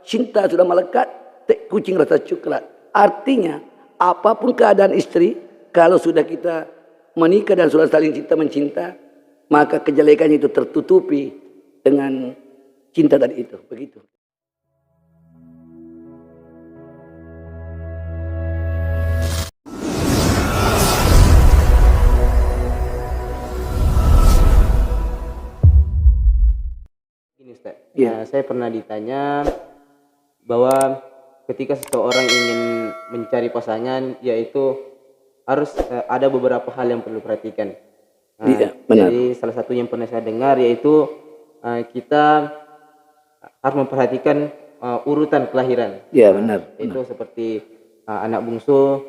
cinta sudah melekat, kucing rasa coklat. Artinya apapun keadaan istri, kalau sudah kita menikah dan sudah saling cinta mencinta, maka kejelekannya itu tertutupi dengan cinta tadi itu. Begitu. Ini Ustaz, saya pernah ditanya bahwa ketika seseorang ingin mencari pasangan, yaitu harus ada beberapa hal yang perlu perhatikan. Iya, benar. Jadi salah satu yang pernah saya dengar yaitu kita harus memperhatikan urutan kelahiran. Iya, benar. Itu seperti anak bungsu,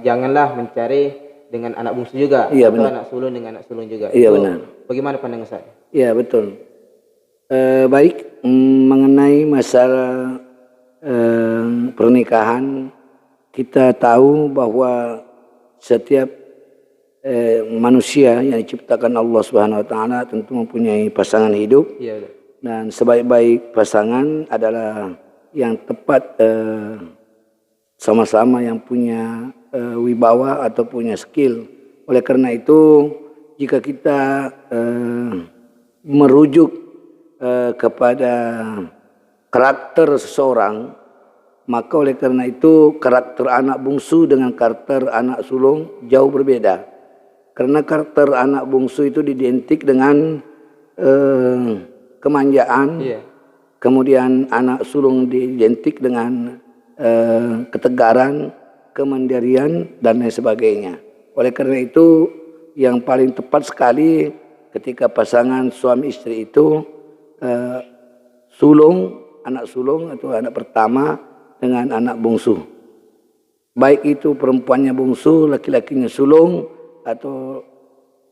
janganlah mencari dengan anak bungsu juga, iya, atau benar. anak sulung dengan anak sulung juga. Iya, Itu benar. bagaimana pandangan Ustaz? Iya, betul. Baik, mengenai masalah pernikahan, kita tahu bahwa setiap manusia yang diciptakan Allah Subhanahu wa taala tentu mempunyai pasangan hidup. Iya, dan sebaik-baik pasangan adalah yang tepat sama-sama yang punya wibawa atau punya skill. Oleh karena itu, jika kita merujuk kepada karakter seseorang, maka oleh karena itu karakter anak bungsu dengan karakter anak sulung jauh berbeda. Karena karakter anak bungsu itu identik dengan kemanjaan, kemudian anak sulung identik dengan ketegaran, kemandirian, dan lain sebagainya. Oleh karena itu yang paling tepat sekali ketika pasangan suami istri itu anak sulung atau anak pertama dengan anak bungsu. Baik itu perempuannya bungsu, laki-lakinya sulung, atau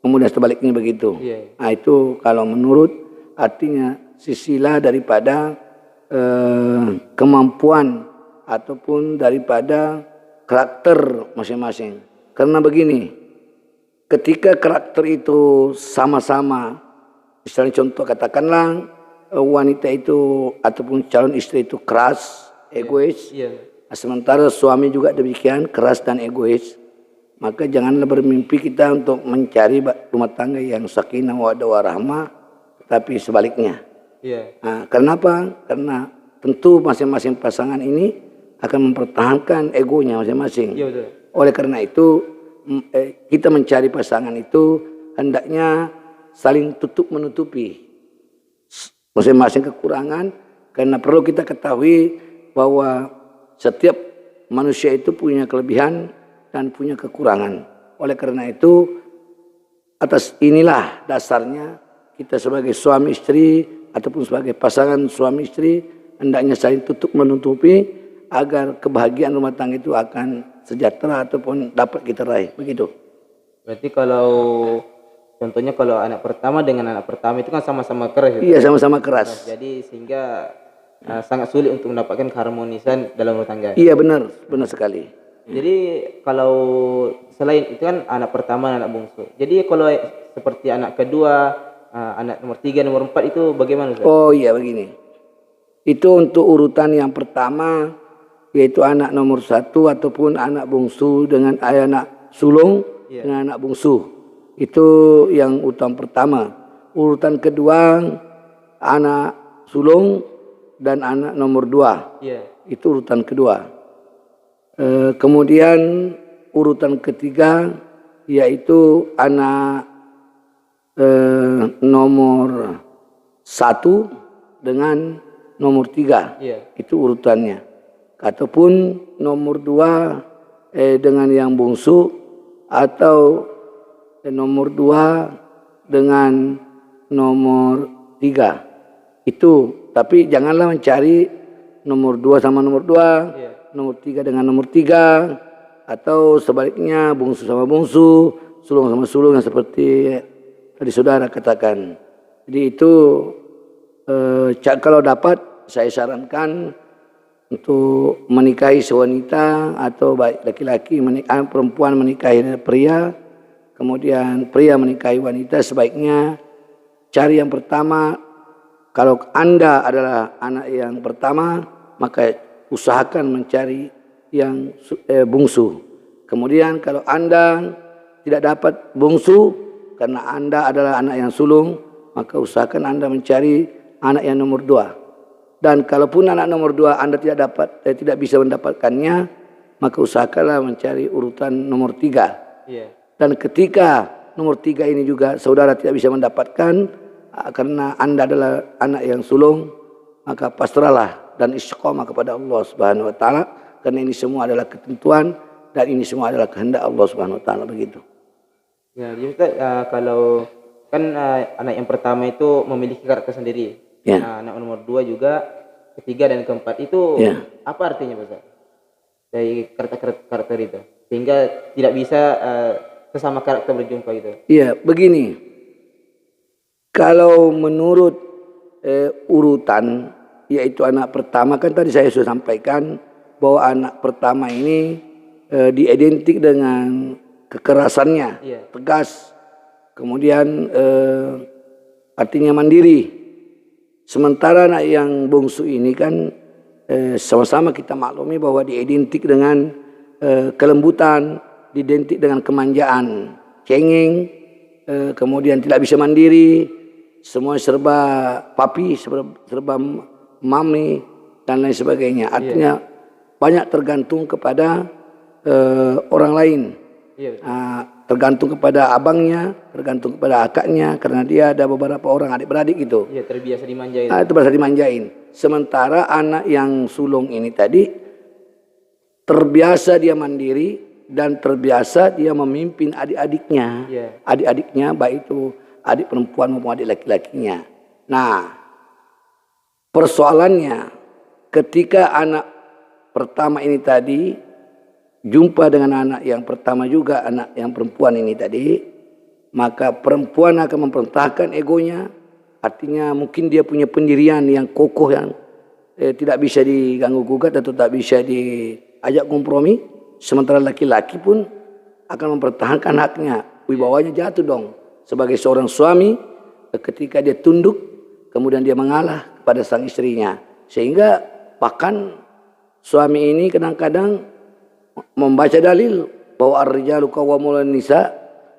kemudian sebaliknya begitu. Nah itu kalau menurut artinya sisilah daripada kemampuan ataupun daripada karakter masing-masing. Karena begini, ketika karakter itu sama-sama, misalnya contoh katakanlah wanita itu ataupun calon istri itu keras, egois, sementara suami juga demikian keras dan egois, maka janganlah bermimpi kita untuk mencari rumah tangga yang sakinah mawaddah warahmah, tapi sebaliknya. Nah, kenapa? Karena tentu masing-masing pasangan ini akan mempertahankan egonya masing-masing. Oleh karena itu kita mencari pasangan itu hendaknya saling tutup menutupi masing-masing kekurangan, karena perlu kita ketahui bahwa setiap manusia itu punya kelebihan dan punya kekurangan. Oleh karena itu atas inilah dasarnya kita sebagai suami istri ataupun sebagai pasangan suami istri hendaknya saling tutup menutupi agar kebahagiaan rumah tangga itu akan sejahtera ataupun dapat kita raih. Begitu. Berarti kalau contohnya kalau anak pertama dengan anak pertama itu kan sama-sama keras. Iya, sama-sama keras. Jadi sehingga sangat sulit untuk mendapatkan keharmonisan dalam rumah tangga. Iya, benar sekali. Jadi kalau selain itu kan anak pertama, anak bungsu. Jadi kalau seperti anak kedua, anak nomor 3, nomor 4 itu bagaimana Ustaz? Oh iya, begini. Itu untuk urutan yang pertama, yaitu anak nomor 1 ataupun anak bungsu dengan anak sulung dengan anak bungsu. Itu yang urutan pertama. Urutan kedua anak sulung dan anak nomor 2. Itu urutan kedua. Kemudian urutan ketiga yaitu anak nomor 1 dengan nomor 3. Itu urutannya. Ataupun nomor 2 dengan yang bungsu, atau nomor 2 dengan nomor 3. Itu, tapi janganlah mencari nomor 2 sama nomor 2, nomor 3 dengan nomor 3, atau sebaliknya bungsu sama bungsu, sulung sama sulung, yang seperti tadi saudara katakan. Jadi itu kalau dapat saya sarankan untuk menikahi sewanita, atau baik laki-laki perempuan menikahi pria, kemudian pria menikahi wanita, sebaiknya cari yang pertama Kalau Anda adalah anak yang pertama, maka usahakan mencari yang bungsu. Kemudian kalau Anda tidak dapat bungsu karena Anda adalah anak yang sulung, maka usahakan Anda mencari anak yang nomor 2. Dan kalaupun anak nomor 2 Anda tidak bisa mendapatkannya, maka usahakanlah mencari urutan nomor 3. Dan ketika nomor 3 ini juga saudara tidak bisa mendapatkan karena Anda adalah anak yang sulung, maka pasrahlah dan istiqomah kepada Allah Subhanahu wa taala, karena ini semua adalah ketentuan dan ini semua adalah kehendak Allah Subhanahu wa taala, begitu. Ya, jadi Ustaz, kalau kan anak yang pertama itu memiliki karakter sendiri. Ya. Anak nomor 2 juga, ketiga dan keempat itu apa artinya Ustaz? Dari karakter itu sehingga tidak bisa sesama karakter berjumpa gitu. Iya, begini. Kalau menurut urutan, yaitu anak pertama, kan tadi saya sudah sampaikan bahwa anak pertama ini diidentik dengan kekerasannya, tegas, kemudian artinya mandiri. Sementara anak yang bungsu ini kan sama-sama kita maklumi bahwa diidentik dengan kelembutan, diidentik dengan kemanjaan, cengeng, kemudian tidak bisa mandiri, semua serba papi, serba mami dan lain sebagainya. Artinya banyak tergantung kepada orang lain. Tergantung kepada abangnya, tergantung kepada akaknya, karena dia ada beberapa orang adik-beradik gitu. Iya, terbiasa dimanjain. Terbiasa dimanjain. Sementara anak yang sulung ini tadi terbiasa dia mandiri dan terbiasa dia memimpin adik-adiknya. Adik-adiknya, baik itu adik perempuan maupun adik laki-lakinya. Nah, persoalannya ketika anak pertama ini tadi jumpa dengan anak yang pertama juga, anak yang perempuan ini tadi, maka perempuan akan mempertahankan egonya. Artinya mungkin dia punya pendirian yang kokoh, yang tidak bisa diganggu gugat atau tak bisa diajak kompromi. Sementara laki-laki pun akan mempertahankan haknya. Wibawanya jatuh dong sebagai seorang suami ketika dia tunduk, kemudian dia mengalah kepada sang istrinya. Sehingga bahkan suami ini kadang-kadang membaca dalil bahwa ar-rijalu qawwamuna nisa,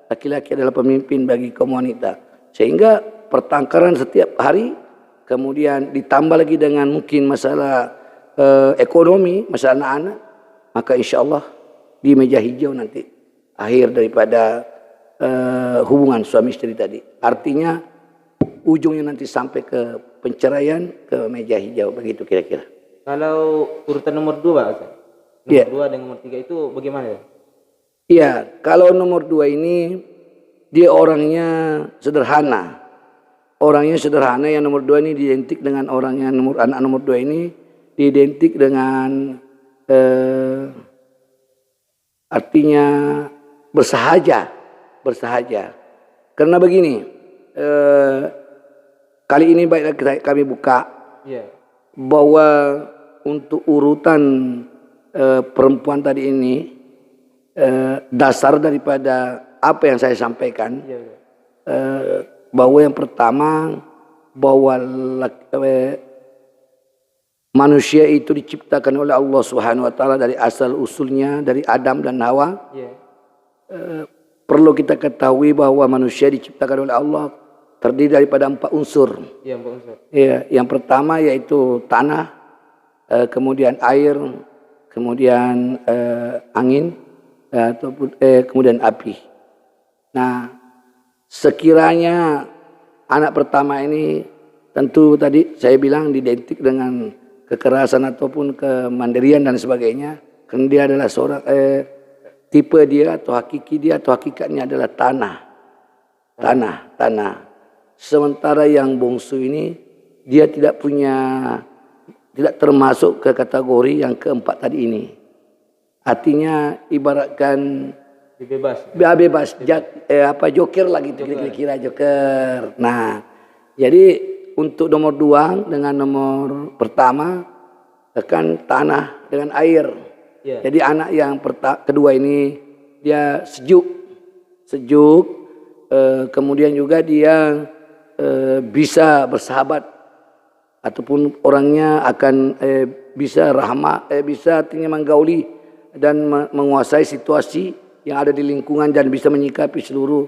laki-laki adalah pemimpin bagi kaum wanita. Sehingga pertengkaran setiap hari, kemudian ditambah lagi dengan mungkin masalah ekonomi, masalah anak-anak, maka insya Allah di meja hijau nanti akhir daripada hubungan suami istri tadi. Artinya ujungnya nanti sampai ke penceraian, ke meja hijau, begitu kira-kira. Kalau urutan nomor 2, Ustaz. Nomor 2 dan nomor 3 itu bagaimana? Iya, kalau nomor 2 ini dia orangnya sederhana. Orangnya sederhana, yang nomor 2 ini identik dengan orangnya anak nomor 2 ini identik dengan artinya bersahaja. Karena begini, kali ini baiklah kami buka bahwa untuk urutan perempuan tadi ini, dasar daripada apa yang saya sampaikan, bahwa yang pertama bahwa manusia itu diciptakan oleh Allah Subhanahu wa taala dari asal usulnya dari Adam dan Hawa. Perlu kita ketahui bahwa manusia diciptakan oleh Allah terdiri daripada 4 unsur. Yang pertama yaitu tanah, kemudian air, kemudian angin, kemudian api. Nah, sekiranya anak pertama ini tentu tadi saya bilang identik dengan kekerasan ataupun kemandirian dan sebagainya, karena dia adalah seorang tipe dia atau hakikatnya adalah tanah. Sementara yang bungsu ini dia tidak termasuk ke kategori yang keempat tadi ini. Artinya ibaratkan bebas joker lah gitu, kira-kira joker. Nah, jadi untuk nomor 2 dengan nomor pertama kan tanah dengan air. Jadi anak yang kedua ini dia sejuk, kemudian juga dia bisa bersahabat ataupun orangnya akan bisa bisa artinya menggauli dan menguasai situasi yang ada di lingkungan dan bisa menyikapi seluruh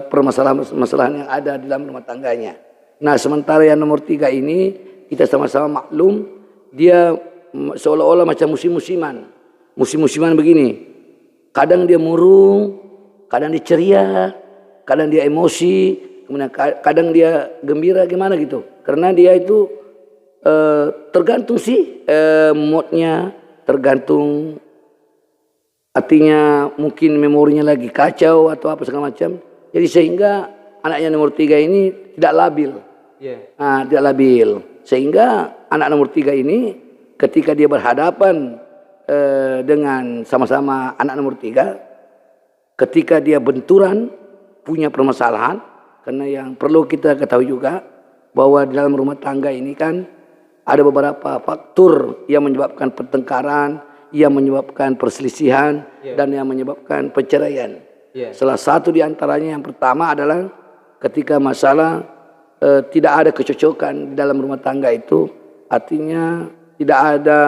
permasalahan-permasalahan yang ada di dalam rumah tangganya. Nah, sementara yang nomor 3 ini kita sama-sama maklum dia seolah-olah macam musim-musiman begini. Kadang dia murung, kadang dia ceria, kadang dia emosi, kemudian kadang dia gembira gimana gitu. Karena dia itu tergantung sih moodnya, tergantung artinya mungkin memorinya lagi kacau atau apa segala macam. Jadi sehingga anaknya nomor 3 ini tidak labil. Tidak labil. Sehingga anak nomor 3 ini ketika dia berhadapan dengan sama-sama anak nomor 3, ketika dia benturan punya permasalahan, karena yang perlu kita ketahui juga bahwa di dalam rumah tangga ini kan ada beberapa faktor yang menyebabkan pertengkaran, yang menyebabkan perselisihan, dan yang menyebabkan perceraian. Salah satu di antaranya yang pertama adalah ketika masalah tidak ada kecocokan di dalam rumah tangga itu, artinya tidak ada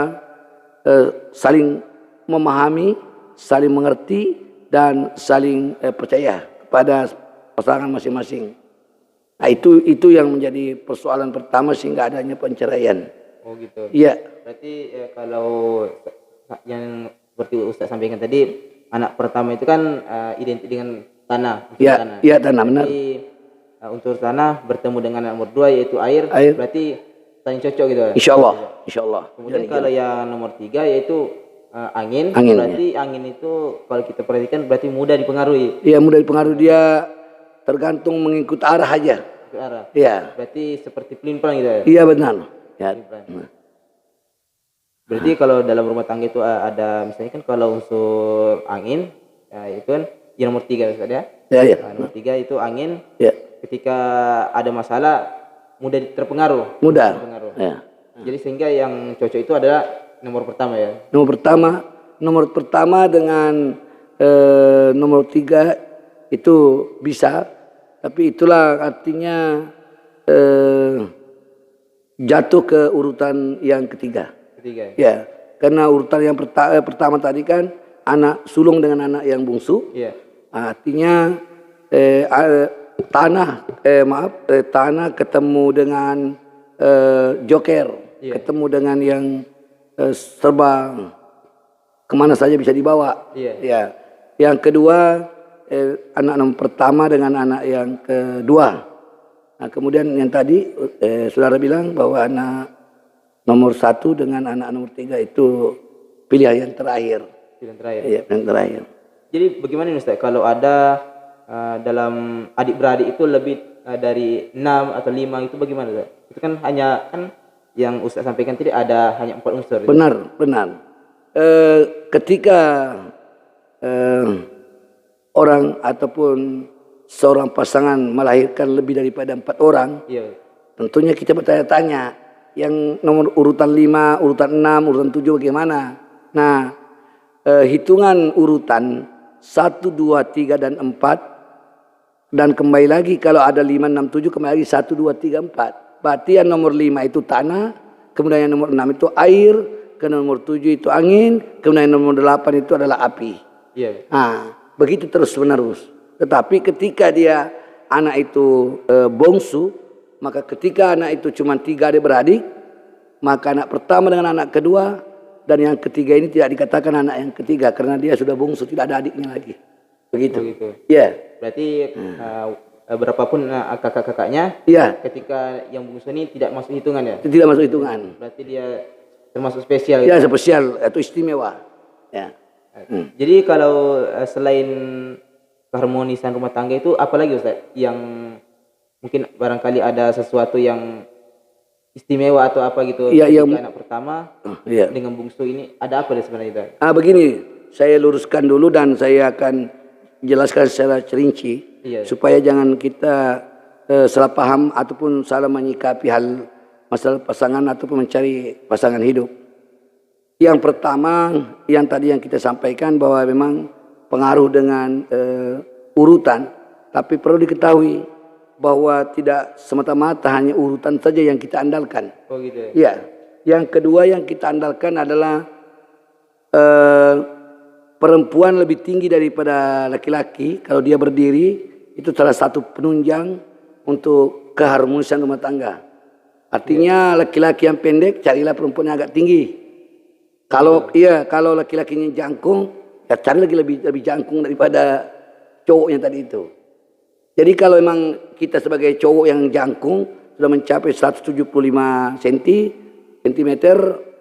saling memahami, saling mengerti, dan saling percaya kepada pasangan masing-masing. Nah, itu yang menjadi persoalan pertama sehingga adanya perceraian. Oh gitu. Iya. Berarti kalau yang seperti Ustaz sampaikan tadi, anak pertama itu kan identik dengan tanah. Iya, iya tanah benar. Jadi unsur tanah bertemu dengan anak nomor 2 yaitu air. Berarti saling cocok gitu. Insya Allah. Kemudian kalau yang nomor 3 yaitu angin. Berarti angin itu kalau kita perhatikan berarti mudah dipengaruhi. Iya, mudah dipengaruhi, dia tergantung mengikut arah aja. Iya. Berarti seperti pelin-pelan gitu ya. Iya benar. Ya. Berarti kalau dalam rumah tangga itu ada misalnya kan kalau unsur angin itu kan yang nomor 3 Ustaz ya. Iya. Nomor 3 itu angin. Ya. Ketika ada masalah mudah terpengaruh. Ya. Jadi sehingga yang cocok itu adalah nomor pertama ya. Nomor pertama dengan nomor 3 itu bisa, tapi itulah artinya jatuh ke urutan yang ketiga. Ya, karena urutan yang pertama tadi kan anak sulung dengan anak yang bungsu. Iya. Artinya tanah ketemu dengan joker, ketemu dengan yang serba kemana saja bisa dibawa. Ya. Yang kedua anak nomor pertama dengan anak yang kedua. Nah, kemudian yang tadi saudara bilang bahwa anak nomor 1 dengan anak nomor 3 itu pilihan yang terakhir. Iya, yang terakhir. Jadi bagaimana Ustaz kalau ada dalam adik-beradik itu lebih dari 6 atau 5 itu bagaimana Ustaz? Itu kan hanya kan yang Ustaz sampaikan tadi ada hanya 4 unsur. Benar. Ketika orang ataupun seorang pasangan melahirkan lebih daripada 4 orang, tentunya kita bertanya-tanya yang nomor urutan 5, urutan 6, urutan 7 bagaimana? Nah, hitungan urutan 1, 2, 3 dan 4 dan kembali lagi kalau ada 5, 6, 7 kembali lagi 1, 2, 3, 4. Berarti yang nomor 5 itu tanah, kemudian yang nomor 6 itu air, kemudian nomor 7 itu angin, kemudian yang nomor 8 itu adalah api. Nah, begitu terus menerus. Tetapi ketika dia anak itu bongsu, maka ketika anak itu cuma 3 adik-beradik, maka anak pertama dengan anak kedua dan yang ketiga ini tidak dikatakan anak yang ketiga karena dia sudah bongsu, tidak ada adiknya lagi. Begitu. Iya. Berarti berapapun kakak-kakaknya, ketika yang bungsu ini tidak masuk hitungan ya? Tidak masuk hitungan. Berarti dia termasuk spesial. Ya, spesial atau istimewa. Ya. Jadi kalau selain keharmonisan rumah tangga itu apalagi Ustaz yang mungkin barangkali ada sesuatu yang istimewa atau apa gitu anak pertama dengan bungsu ini ada apa sebenarnya itu? Begini, saya luruskan dulu dan saya akan jelaskan secara rinci supaya jangan kita salah paham ataupun salah menyikapi hal masalah pasangan ataupun mencari pasangan hidup. Yang pertama yang tadi yang kita sampaikan bahwa memang pengaruh dengan urutan, tapi perlu diketahui bahwa tidak semata-mata hanya urutan saja yang kita andalkan. Oh gitu ya. Ya, yang kedua yang kita andalkan adalah perempuan lebih tinggi daripada laki-laki. Kalau dia berdiri, itu salah satu penunjang untuk keharmonisan rumah tangga. Artinya laki-laki yang pendek, carilah perempuan yang agak tinggi. Kalau kalau laki-lakinya jangkung, ya cari lagi lebih jangkung daripada cowok yang tadi itu. Jadi kalau memang kita sebagai cowok yang jangkung sudah mencapai 175 cm,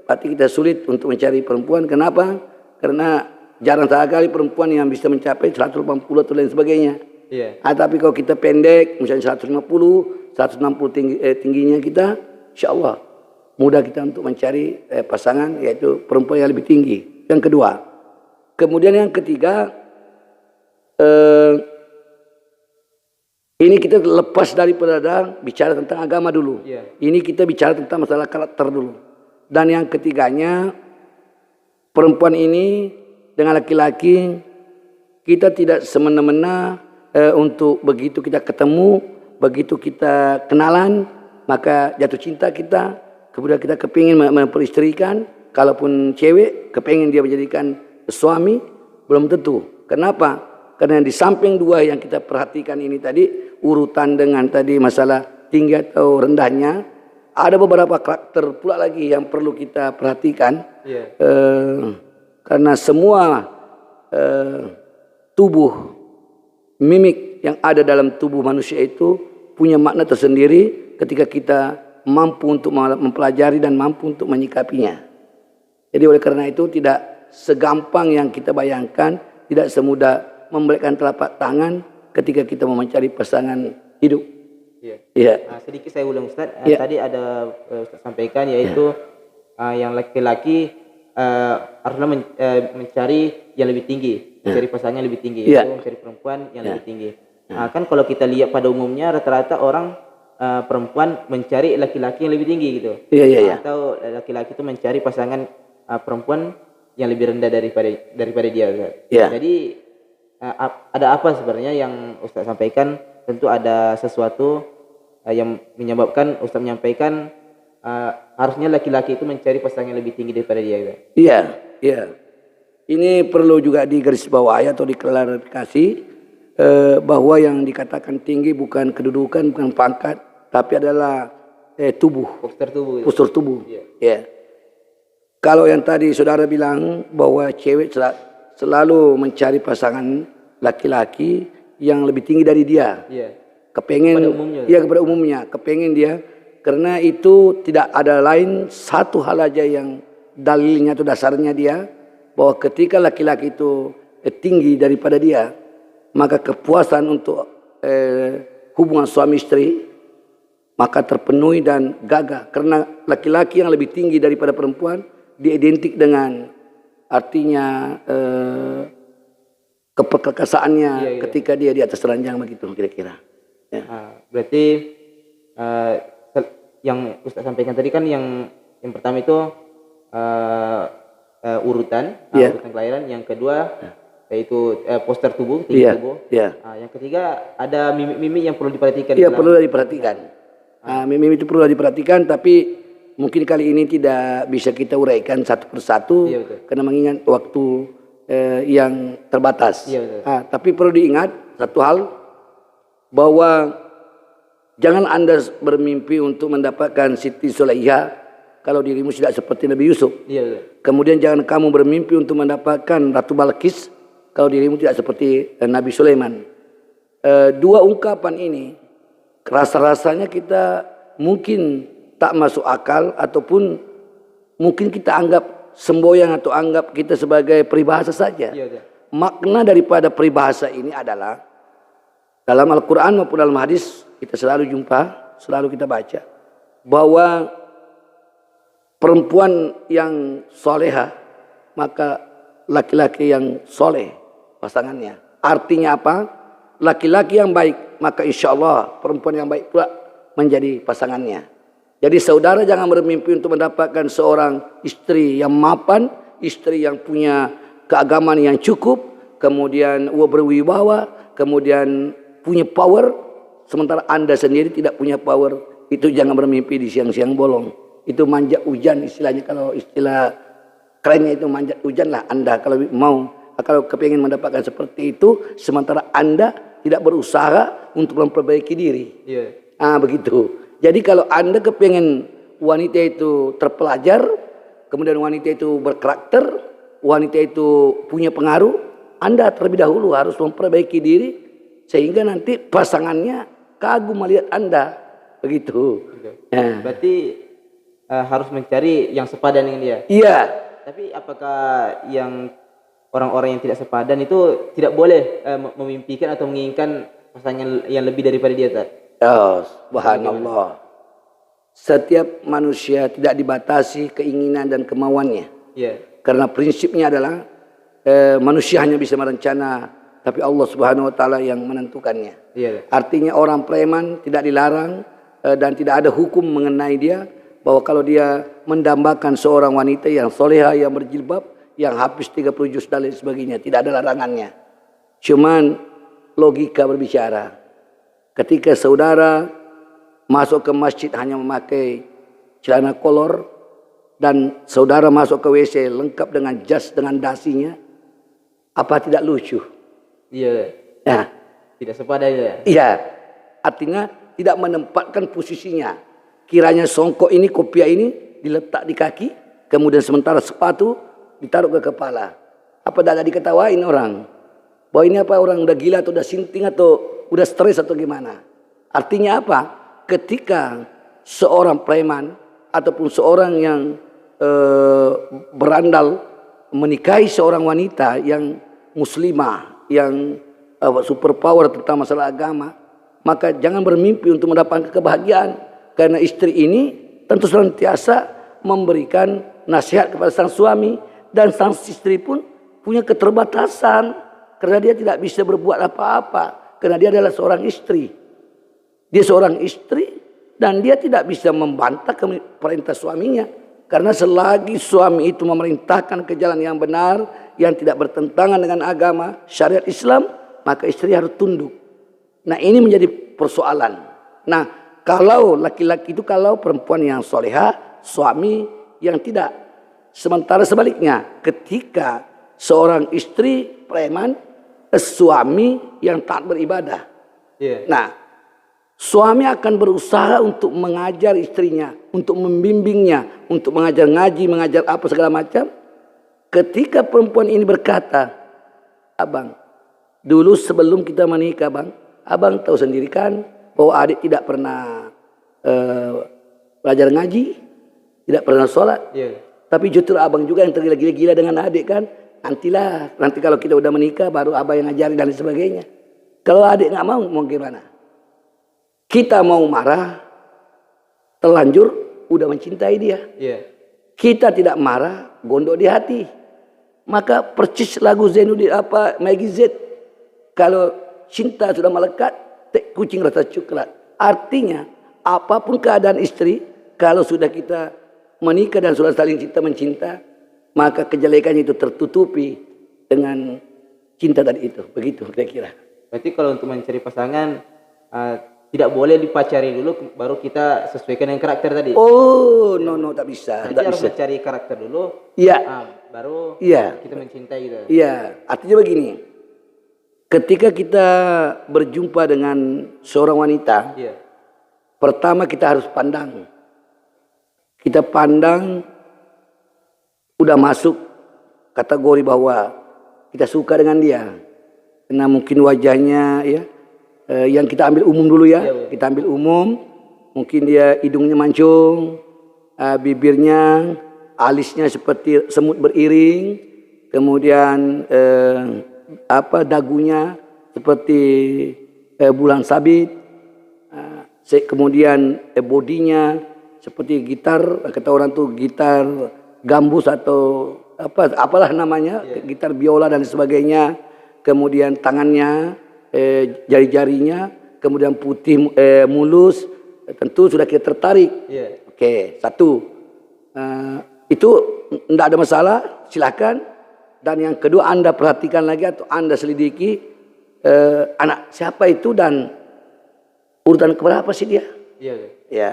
berarti kita sulit untuk mencari perempuan. Kenapa? Karena jarang sekali perempuan yang bisa mencapai 180 atau lain sebagainya. Iya. Tapi kalau kita pendek, misalnya 150, 160 tingginya kita, insya Allah mudah kita untuk mencari pasangan, yaitu perempuan yang lebih tinggi. Yang kedua. Kemudian yang ketiga, ini kita lepas daripada bicara tentang agama dulu. Yeah. Ini kita bicara tentang masalah karakter dulu. Dan yang ketiganya, perempuan ini dengan laki-laki, kita tidak semena-mena untuk begitu kita ketemu, begitu kita kenalan, maka jatuh cinta kita, kemudian kita kepingin memperistrikan. Kalaupun cewek, kepingin dia menjadikan suami, belum tentu. Kenapa? Karena di samping dua yang kita perhatikan ini tadi, urutan dengan tadi masalah tinggi atau rendahnya, ada beberapa karakter pula lagi yang perlu kita perhatikan. Yeah. Karena semua tubuh, mimik yang ada dalam tubuh manusia itu punya makna tersendiri ketika kita mampu untuk mempelajari dan mampu untuk menyikapinya. Jadi oleh karena itu tidak segampang yang kita bayangkan, tidak semudah memberikan telapak tangan ketika kita mau mencari pasangan hidup. Iya. Ya. Sedikit saya ulang Ustaz. Ya. Tadi ada Ustaz sampaikan yaitu yang laki-laki haruslah mencari yang lebih tinggi, mencari pasangan yang lebih tinggi, yaitu mencari perempuan yang lebih tinggi. Kan kalau kita lihat pada umumnya rata-rata orang perempuan mencari laki-laki yang lebih tinggi gitu. Iya. Atau laki-laki itu mencari pasangan perempuan yang lebih rendah daripada dia. Ya. Jadi ada apa sebenarnya yang Ustaz sampaikan? Tentu ada sesuatu yang menyebabkan Ustaz menyampaikan harusnya laki-laki itu mencari pasangan yang lebih tinggi daripada dia. Iya. Ini perlu juga digarisbawahi atau diklarifikasi bahwa yang dikatakan tinggi bukan kedudukan, bukan pangkat, tapi adalah tubuh. Postur tubuh. Ya. Kalau yang tadi saudara bilang bahwa cewek selalu mencari pasangan laki-laki yang lebih tinggi dari dia. Iya. Kepengen, kepada umumnya. Kepengen dia, karena itu tidak ada lain satu hal aja yang dalilnya atau dasarnya dia, bahwa ketika laki-laki itu tinggi daripada dia, maka kepuasan untuk hubungan suami istri maka terpenuhi dan gagah. Karena laki-laki yang lebih tinggi daripada perempuan diidentik dengan artinya keperkasaannya ketika dia di atas ranjang begitu kira-kira. Ya. Berarti yang Ustaz sampaikan tadi kan yang pertama itu urutan kelahiran, yang kedua yaitu postur tubuh, tinggi tubuh. Yang ketiga ada mimik-mimik yang perlu diperhatikan. Iya, perlu diperhatikan. Mimik itu perlu diperhatikan, tapi mungkin kali ini tidak bisa kita uraikan satu persatu karena mengingat waktu yang terbatas. Tapi perlu diingat satu hal, bahwa jangan Anda bermimpi untuk mendapatkan Siti Sulaiha kalau dirimu tidak seperti Nabi Yusuf. Kemudian jangan kamu bermimpi untuk mendapatkan Ratu Balkis kalau dirimu tidak seperti Nabi Sulaiman. Dua ungkapan ini rasa-rasanya kita mungkin tak masuk akal, ataupun mungkin kita anggap semboyan atau anggap kita sebagai peribahasa saja. Makna daripada peribahasa ini adalah dalam Al-Quran maupun dalam hadis kita selalu jumpa, selalu kita baca bahwa perempuan yang soleha maka laki-laki yang soleh pasangannya. Artinya apa? Laki-laki yang baik maka insya Allah perempuan yang baik pula menjadi pasangannya. Jadi saudara jangan bermimpi untuk mendapatkan seorang istri yang mapan, istri yang punya keagamaan yang cukup, kemudian berwibawa, kemudian punya power, sementara Anda sendiri tidak punya power, itu jangan bermimpi di siang-siang bolong. Itu manjat hujan istilahnya, kalau istilah kerennya itu manjat hujan lah Anda kalau mau. Kalau kepingin mendapatkan seperti itu, sementara Anda tidak berusaha untuk memperbaiki diri. Begitu. Jadi kalau Anda kepingin wanita itu terpelajar, kemudian wanita itu berkarakter, wanita itu punya pengaruh, Anda terlebih dahulu harus memperbaiki diri, sehingga nanti pasangannya kagum melihat Anda. Begitu. Berarti harus mencari yang sepadan dengan dia. Iya. Tapi apakah yang orang-orang yang tidak sepadan itu tidak boleh memimpikan atau menginginkan pasangan yang lebih daripada dia, Tad? Oh, subhanallah. Setiap manusia tidak dibatasi keinginan dan kemauannya. Karena prinsipnya adalah manusia hanya bisa merencana, tapi Allah Subhanahu wa taala yang menentukannya. Artinya orang preman tidak dilarang dan tidak ada hukum mengenai dia, bahwa kalau dia mendambakan seorang wanita yang soleha, yang berjilbab, yang habis 30 juz dan lain sebagainya, tidak ada larangannya. Cuman logika berbicara. Ketika saudara masuk ke masjid hanya memakai celana kolor, dan saudara masuk ke WC lengkap dengan jas dengan dasinya, apa tidak lucu? Nah, tidak sepadan ya? Iya. Artinya tidak menempatkan posisinya. Kiranya songkok ini, kopiah ini diletak di kaki, kemudian sementara sepatu ditaruh ke kepala. Apa tidak diketawain orang? Bahwa ini apa, orang udah gila atau udah sinting atau udah stres atau gimana? Artinya apa? Ketika seorang preman ataupun seorang yang berandal menikahi seorang wanita yang muslimah, yang super power tentang masalah agama, maka jangan bermimpi untuk mendapatkan kebahagiaan. Karena istri ini tentu senantiasa memberikan nasihat kepada sang suami, dan sang istri pun punya keterbatasan karena dia tidak bisa berbuat apa-apa, karena dia adalah seorang istri. Dia seorang istri dan dia tidak bisa membantah perintah suaminya, karena selagi suami itu memerintahkan ke jalan yang benar, yang tidak bertentangan dengan agama syariat Islam, maka istri harus tunduk. Nah, ini menjadi persoalan. Nah, kalau laki-laki itu, kalau perempuan yang soleha, suami yang tidak. Sementara sebaliknya, ketika seorang istri preman, suami yang taat beribadah. Nah, suami akan berusaha untuk mengajar istrinya, untuk membimbingnya, untuk mengajar ngaji, mengajar apa segala macam. Ketika perempuan ini berkata, "Abang, dulu sebelum kita menikah, Bang, abang tahu sendiri kan bahwa adik tidak pernah belajar ngaji, tidak pernah sholat. Tapi justru abang juga yang tergila-gila dengan adik kan. Nanti kalau kita udah menikah baru abang yang ngajari dan sebagainya. Kalau adik nggak mau gimana? Kita mau marah, terlanjur udah mencintai dia. Kita tidak marah, gondok di hati. Maka percis lagu Zainuddin Maggie Z, kalau cinta sudah melekat, kucing rasa coklat. Artinya apapun keadaan istri, kalau sudah kita menikah dan sudah saling cinta mencinta, maka kejelekannya itu tertutupi dengan cinta tadi itu. Begitu kira-kira. Berarti kalau untuk mencari pasangan tidak boleh dipacari dulu, baru kita sesuaikan dengan karakter tadi. Oh, no, tak bisa. Berarti harus mencari karakter dulu. Baru kita mencintai gitu. Iya, artinya begini. Ketika kita berjumpa dengan seorang wanita, pertama kita harus pandang. Kita pandang, udah masuk kategori bahwa kita suka dengan dia. Karena mungkin wajahnya yang kita ambil umum dulu ya. Kita ambil umum, mungkin dia hidungnya mancung, bibirnya, alisnya seperti semut beriring, kemudian dagunya seperti bulan sabit, kemudian bodinya seperti gitar, kata orang tuh gitar gambus atau apalah namanya, gitar biola dan sebagainya. Kemudian tangannya, jari-jarinya, kemudian putih, mulus, tentu sudah kita tertarik. Oke, satu, itu tidak ada masalah, silakan. Dan yang kedua, Anda perhatikan lagi atau Anda selidiki anak siapa itu dan urutan keberapa sih dia? Iya, Ustaz. Ya,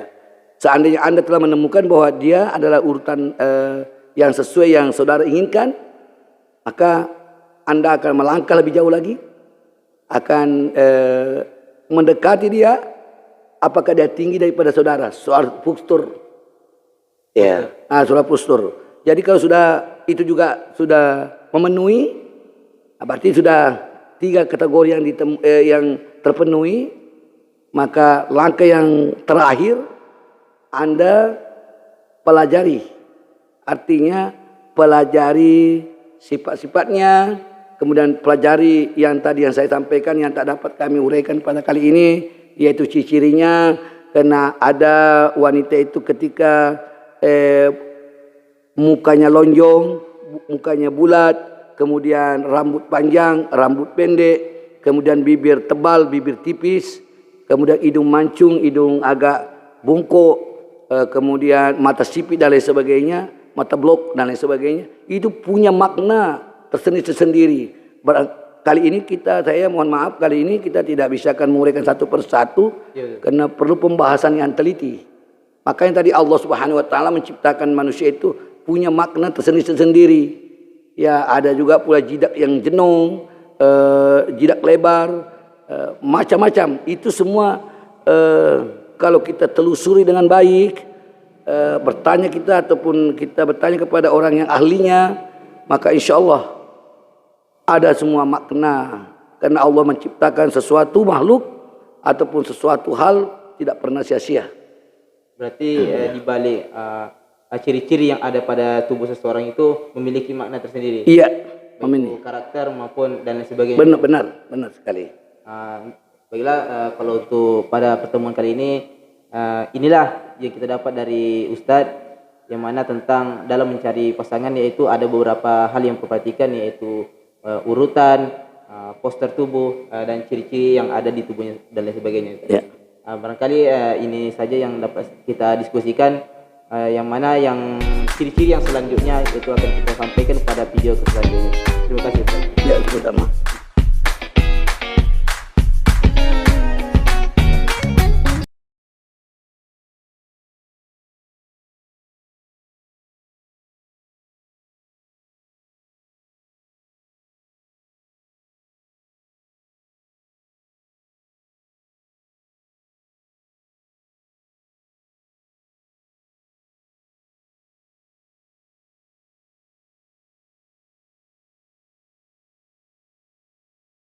seandainya Anda telah menemukan bahwa dia adalah urutan yang sesuai yang saudara inginkan, maka Anda akan melangkah lebih jauh lagi, akan mendekati dia. Apakah dia tinggi daripada saudara? Soal postur. Ya, soal postur. Jadi kalau sudah itu juga sudah memenuhi, berarti sudah 3 kategori yang terpenuhi. Maka langkah yang terakhir Anda pelajari. Artinya pelajari sifat-sifatnya, kemudian pelajari yang tadi yang saya sampaikan yang tak dapat kami uraikan pada kali ini, yaitu ciri-cirinya. Karena ada wanita itu ketika mukanya lonjong, mukanya bulat, kemudian rambut panjang, rambut pendek, kemudian bibir tebal, bibir tipis, kemudian hidung mancung, hidung agak bungkuk, kemudian mata sipit dan lain sebagainya, mata blok dan lain sebagainya. Itu punya makna tersendiri. Kali ini saya mohon maaf, kali ini kita tidak bisa akan menguraikan satu persatu karena perlu pembahasan yang teliti. Makanya tadi Allah Subhanahu wa taala menciptakan manusia itu punya makna tersendiri. Ya, ada juga pula jidak yang jenong, jidak lebar, macam-macam. Itu semua kalau kita telusuri dengan baik, bertanya kita ataupun kita bertanya kepada orang yang ahlinya, maka insya Allah ada semua makna. Karena Allah menciptakan sesuatu makhluk ataupun sesuatu hal tidak pernah sia-sia. Berarti di balik ciri-ciri yang ada pada tubuh seseorang itu memiliki makna tersendiri. Iya, memiliki karakter maupun dan lain sebagainya. Benar sekali. Baiklah, kalau untuk pada pertemuan kali ini, inilah yang kita dapat dari Ustadz, yang mana tentang dalam mencari pasangan, yaitu ada beberapa hal yang perhatikan, yaitu urutan, poster tubuh, dan ciri-ciri yang ada di tubuhnya dan lain sebagainya. Ya. Barangkali ini saja yang dapat kita diskusikan, yang mana yang ciri-ciri yang selanjutnya itu akan kita sampaikan pada video selanjutnya. Terima kasih Ustaz. Ya, terutama.